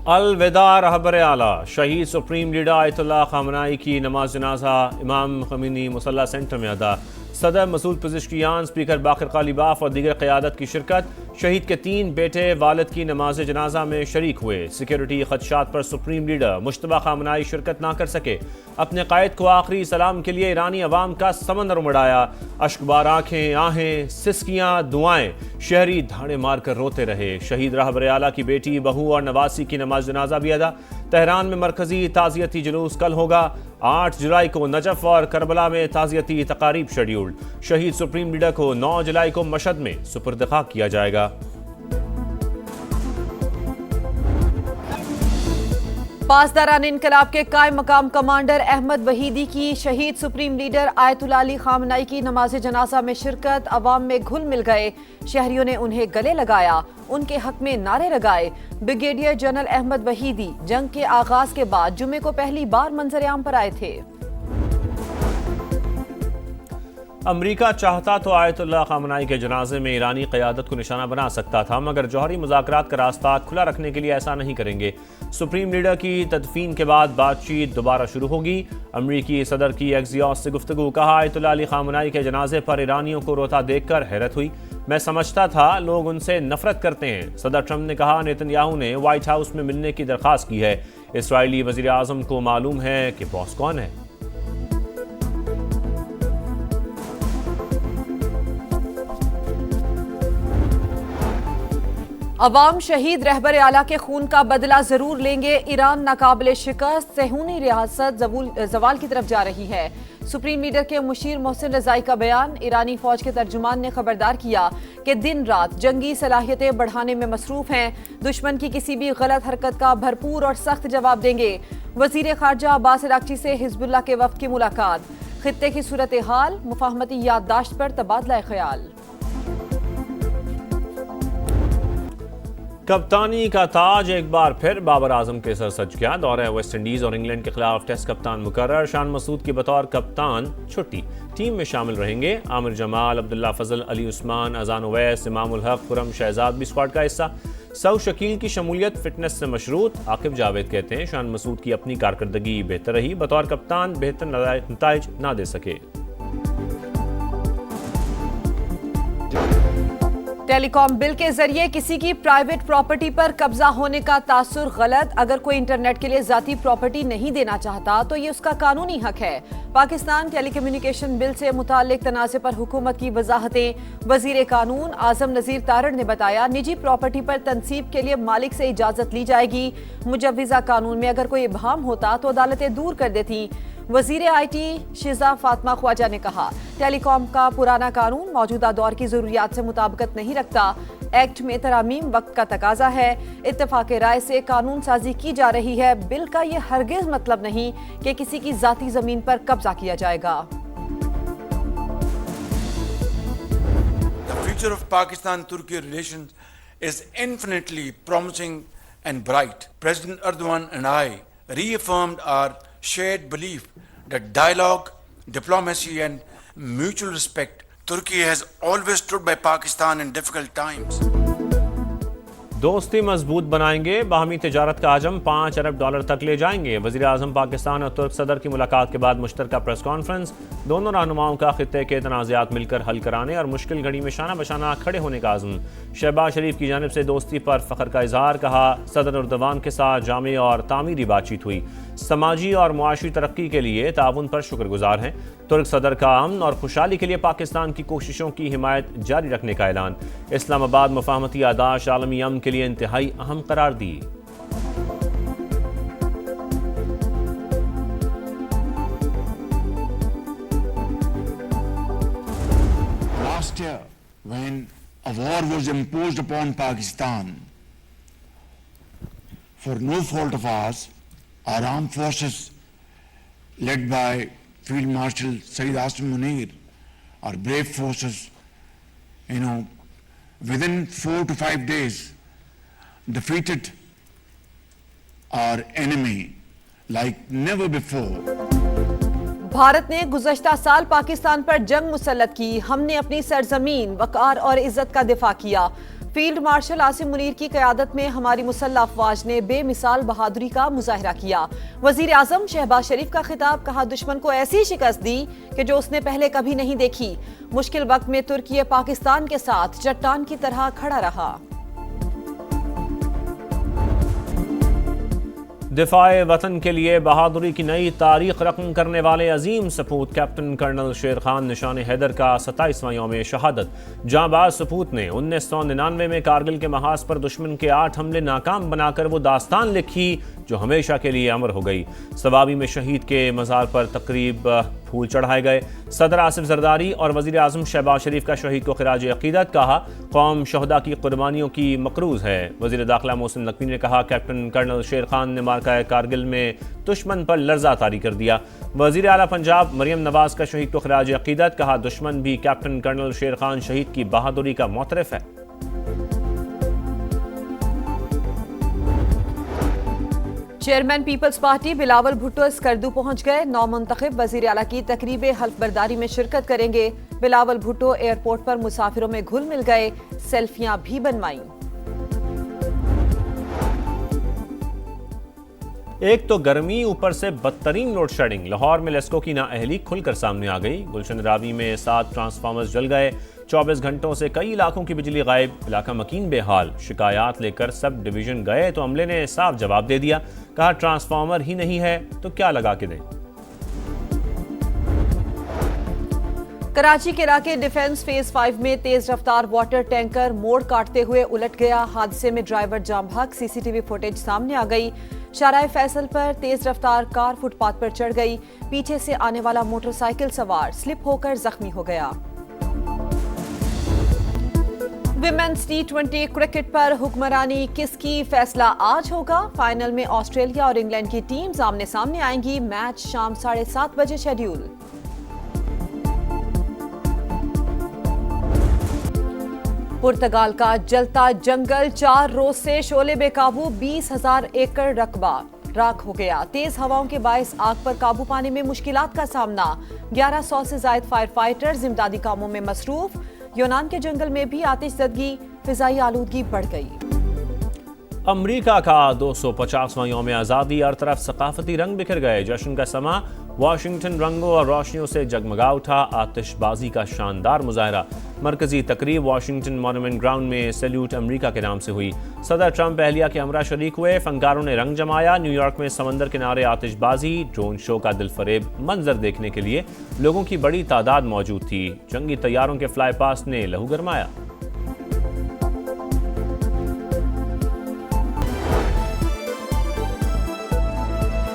अलविदा रहबर आला। शहीद सुप्रीम लीडर आयतुल्लाह खामनाई की नमाज जनाजा इमाम खमीनी मुसल्ला सेंटर में अदा। सदर मसूद पज़िश्कियान, स्पीकर बाकर कालीबाफ और दीगर क़यादत की शिरकत। शहीद के 3 बेटे वालिद की नमाज जनाजा में शरीक हुए। सिक्योरिटी खदशात पर सुप्रीम लीडर मुश्तबा खामनाई शिरकत ना कर सके। अपने कायद को आखिरी सलाम के लिए ईरानी अवाम का समंदर उमड़ाया। अश्कबार आंखें, आहें, सिसकियाँ, दुआएं, शहरी धाड़े मार कर रोते रहे। शहीद रहबर आला की बेटी, बहू और नवासी की नमाज जनाजा भी अदा। तेहरान में मरकजी ताज़ियती जुलूस कल होगा। 8 जुलाई को नजफ और करबला में ताज़ियती तकारीब शेड्यूल्ड। शहीद सुप्रीम लीडर को 9 जुलाई को मशहद में सुपुर्द खाक किया जाएगा। पासदारान इनकलाब के कायम मकाम कमांडर अहमद वहीदी की शहीद सुप्रीम लीडर आयतुल्लाह अली खामनाई की नमाज जनाजा में शिरकत। अवाम में घुल मिल गए। शहरियों ने उन्हें गले लगाया, उनके हक में नारे लगाए। ब्रिगेडियर जनरल अहमद वहीदी जंग के आगाज के बाद जुमे को पहली बार मंजर आम पर आए थे। अमरीका चाहता तो आयतुल्लाह खामनाई के जनाजे में ईरानी क़यादत को निशाना बना सकता था, मगर जौहरी मुज़ाकरात का रास्ता खुला रखने के लिए ऐसा नहीं करेंगे। सुप्रीम लीडर की तदफीन के बाद बातचीत दोबारा शुरू होगी। अमरीकी सदर की एक्सियोस से गुफ्तगू। कहा, आयतुल्लाह अली खामनाई के जनाजे पर ईरानियों को रोता देखकर हैरत हुई। मैं समझता था लोग उनसे नफरत करते हैं। सदर ट्रंप ने कहा, नेतन्याहू ने व्हाइट हाउस में मिलने की दरख्वास्त की है। इसराइली वज़ीर आज़म को मालूम है कि बॉस कौन है। अवाम शहीद रहबर आला के खून का बदला जरूर लेंगे। ईरान नाकाबिले शिकस्त, सेहूनी रियासत जवाल की तरफ जा रही है। सुप्रीम लीडर के मुशीर मोहसिन रजाई का बयान। ईरानी फौज के तर्जुमान ने खबरदार किया कि दिन रात जंगी सलाहियतें बढ़ाने में मसरूफ हैं। दुश्मन की किसी भी गलत हरकत का भरपूर और सख्त जवाब देंगे। वजीर खारजा अब्बास अरागची से हिजबुल्लाह के वफ्द की मुलाकात। खित्ते की सूरत हाल, मुफाहमती याददाश्त पर तबादला ख्याल। कप्तानी का ताज एक बार फिर बाबर आजम के सर सज गया। दौरे वेस्ट इंडीज और इंग्लैंड के खिलाफ टेस्ट कप्तान मुकर्रर। शान मसूद की बतौर कप्तान छुट्टी। टीम में शामिल रहेंगे आमिर जमाल, अब्दुल्ला फजल, अली उस्मान, अजान ओवैस, इमामुल हक, खुरम शहजाद भी स्क्वाड का हिस्सा। सऊ शकील की शमूलियत फिटनेस से मशरूत। आकिब जावेद कहते हैं, शान मसूद की अपनी कारकर्दगी बेहतर रही। बतौर कप्तान बेहतर नताइज ना दे सके। टेलीकॉम बिल के जरिए किसी की प्राइवेट प्रॉपर्टी पर कब्जा होने का तासुर गलत। अगर कोई इंटरनेट के लिए जाती प्रॉपर्टी नहीं देना चाहता तो ये उसका कानूनी हक है। पाकिस्तान टेलीकम्युनिकेशन बिल से मुताल्लिक तनाज़े पर हुकूमत की वजाहतें। वजीर कानून आजम नजीर तारड़ ने बताया, निजी प्रॉपर्टी पर तनसीब के लिए मालिक से इजाजत ली जाएगी। मुजव्विज़ा कानून में अगर कोई इबहाम होता तो अदालतें दूर कर देती। वजीर IT शिजा फातिमा ख्वाजा ने कहा, टेलीकॉम का पुराना कानून मौजूदा दौर की जरूरियात से मुताबिकत नहीं रखता। एक्ट में तरामीम वक्त का तकाजा है। इत्तेफाक राय से कानून साजी की जा रही है। बिल का ये हरगिज मतलब नहीं कि किसी की जाती जमीन पर कब्जा किया जाएगा। The future of Pakistan-Turkey relations is infinitely promising and bright. President Erdogan and I reaffirmed our shared belief that dialogue, diplomacy and mutual respect, Turkey has always stood by Pakistan in difficult times. दोस्ती मजबूत बनाएंगे। बाहमी तिजारत का हजम $5 अरब तक ले जाएंगे। वज़ीर आज़म पाकिस्तान और तुर्क सदर की मुलाकात के बाद मुश्तरका प्रेस कॉन्फ्रेंस। दोनों रहनुमाओं का खित्ते के तनाज़ात मिलकर हल कराने और मुश्किल घड़ी में शाना बशाना खड़े होने का आज़म। शहबाज शरीफ की जानिब से दोस्ती पर फ़ख्र का इजहार। कहा, सदर एर्दोगान के साथ जामे और तामीरी बातचीत हुई। समाजी और मुआशी तरक्की के लिए ताउन पर शुक्रगुजार हैं। तुर्क सदर का अमन और खुशहाली के लिए पाकिस्तान की कोशिशों की हिमायत जारी रखने का ऐलान। इस्लामाबाद मुफाहमती याददाश्त आलमी अमन के लिए इंतहाई अहम करार दी। Last year, when a war was imposed upon Pakistan, for no fault of ours, our armed forces, led by Field Marshal Saeed Asim Munir, our brave forces, within 4 to 5 days, defeated our enemy like never before. Bharat ने गुज़श्ता साल पाकिस्तान पर जंग मुसल्लत की। हमने अपनी सरजमीन, वक़ार और इज्जत का दिफा किया। फील्ड मार्शल आसिम मुनीर की क़यादत में हमारी मुसल्लह अफवाज ने बेमिसाल बहादुरी का मुजाहिरा किया। वजीर आजम शहबाज शरीफ का खिताब, कहा दुश्मन को ऐसी शिकस्त दी कि जो उसने पहले कभी नहीं देखी। मुश्किल वक्त में तुर्की पाकिस्तान के साथ चट्टान की तरह खड़ा रहा। दिफाए वतन के लिए बहादुरी की नई तारीख रकम करने वाले अजीम सपूत कैप्टन कर्नल शेर खान निशान हैदर का 27वां यौम शहादत। जांबाज सपूत ने 1999 में कारगिल के महाज पर दुश्मन के 8 हमले नाकाम बनाकर वो दास्तान लिखी जो हमेशा के लिए अमर हो गई। सवाबी में शहीद के मज़ार पर तकरीब फूल चढ़ाए गए। सदर आसिफ जरदारी और वज़ीर आज़म शहबाज शरीफ का शहीद को खिराज अक़ीदत, कहा कौम शहदा की कुर्बानियों की मकरूज़ है। वज़ीर दाखिला मोहसिन नकवी ने कहा कैप्टन कर्नल शेर खान ने मार्का कारगिल में दुश्मन पर लर्जा तारी कर दिया। वज़ीर आला पंजाब मरियम नवाज का शहीद को खिराज अक़ीदत, कहा दुश्मन भी कैप्टन कर्नल शेर खान शहीद की बहादुरी का मोतरफ है। चेयरमैन पीपल्स पार्टी बिलावल भुट्टो स्कर्दू पहुंच गए। नौमुंतखब वजीर आला की तकरीब हल्फ बर्दारी में शिरकत करेंगे। बिलावल भुट्टो एयरपोर्ट पर मुसाफिरों में घुल मिल गए, सेल्फियां भी बनवाईं। एक तो गर्मी, ऊपर से बदतरीन लोड शेडिंग। लाहौर में लेस्को की नाअहली खुलकर सामने आ गई। गुलशन रावी में 7 ट्रांसफार्मर्स जल गए। 24 घंटों से कई इलाकों की बिजली गायब, इलाका मकीन बेहाल। शिकायत लेकर सब डिवीजन गए तो अमले ने साफ जवाब दे दिया, कहा ट्रांसफार्मर ही नहीं है तो क्या लगा के दें। कराची के इलाके डिफेंस फेज 5 में तेज रफ्तार वाटर टैंकर मोड़ काटते हुए उलट गया। हादसे में ड्राइवर जाम भाग, सीसीटीवी फुटेज सामने आ गई। शाहराह फैसल पर तेज रफ्तार कार फुटपाथ पर चढ़ गई। पीछे से आने वाला मोटरसाइकिल सवार स्लिप होकर जख्मी हो गया। विमेंस T20 क्रिकेट पर हुक्मरानी किसकी, फैसला आज होगा। फाइनल में ऑस्ट्रेलिया और इंग्लैंड की टीम्स आमने सामने आएंगी। मैच शाम 7:30 बजे शेड्यूल। पुर्तगाल का जलता जंगल, 4 रोज से शोले बेकाबू, 20,000 एकड़ रकबा राख हो गया। तेज हवाओं के बायस आग पर काबू पाने में मुश्किलात का सामना। 1100 से ज्यादा फायर फाइटर्स इमदादी कामों में मसरूफ। यूनान के जंगल में भी आतिशज़दगी, फिजाई आलूदगी बढ़ गई। अमरीका का 250वां यौम आज़ादी, हर तरफ सकाफती रंग बिखर गए। जश्न का समा वाशिंगटन रंगों और रोशनियों से जगमगा उठा। आतिशबाजी का शानदार मुजाहरा। मरकजी तकरीब वाशिंगटन मॉन्यूमेंट ग्राउंड में सैल्यूट अमरीका के नाम से हुई। सदर ट्रंप अहलिया के हमरा शरीक हुए। फनकारों ने रंग जमाया। न्यूयॉर्क में समंदर किनारे आतिशबाजी, ड्रोन शो का दिलफरेब मंजर देखने के लिए लोगों की बड़ी तादाद मौजूद थी। जंगी तैयारों के फ्लाई पास्ट ने लहू गरमाया।